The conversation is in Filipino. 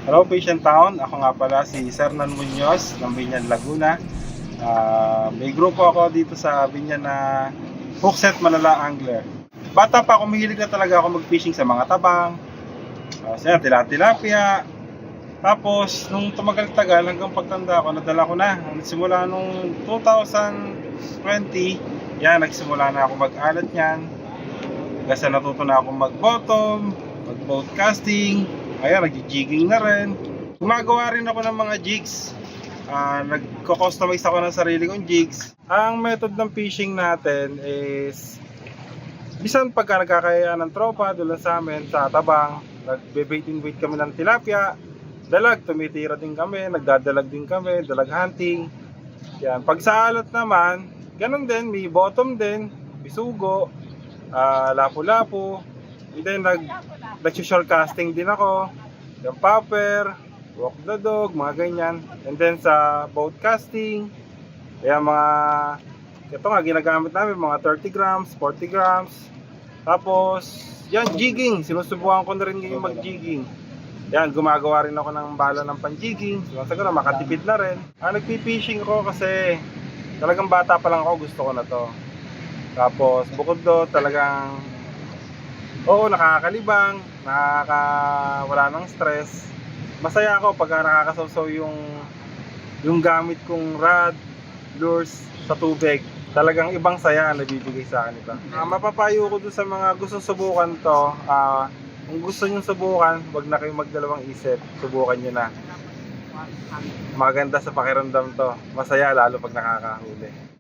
Hello Patient Town, ako nga pala si Sernan Muñoz ng Binyan, Laguna. May grupo ako dito sa Binyan na hookset malala angler. Bata pa ako, mahilig na talaga ako mag-fishing sa mga tabang, tilapia. Tapos nung tumagal-tagal hanggang pagtanda ko, nadala ko na. Simula nung 2020, nagsimula na ako mag-alat niyan. Kasi natuto na ako mag-bottom, mag-boat casting. Ayan, nag-jigging na rin. Gumagawa rin ako ng mga jigs. Nagko-customize ako ng sarili kong jigs. Ang method ng fishing natin is bisan pagka nagkakayaan ng tropa doon sa amin sa tabang, nagbe-bait and wait kami ng tilapia, dalag, tumitira din kami, nagdadalag din kami, dalag hunting. Yan. Pag sa alat naman, ganun din, may bottom din, bisugo, lapu-lapu. And then nag-shore casting din ako, yung popper, walk the dog, mga ganyan. And then sa boat casting, ito nga ginagamit namin, mga 30 grams, 40 grams. Tapos, yan, jigging. Sinusubukan ko na rin ngayon mag-jigging. Yan, gumagawa rin ako ng bala ng pan-jigging. Siguro makatipid na rin. Nagpi-fishing ko kasi talagang bata pa lang ako, gusto ko na to. Tapos, bukod do, talagang nakakalibang, wala ng stress. Masaya ako pag nakakasawsaw yung gamit kong rod, lures sa tubig. Talagang ibang saya na nabibigay sa akin ito. Mapapayo ko dun sa mga gusto subukan to. Kung gusto nyo subukan, wag na kayong magdalawang isip. Subukan nyo na. Maganda sa pakiramdam to. Masaya lalo pag nakakahuli.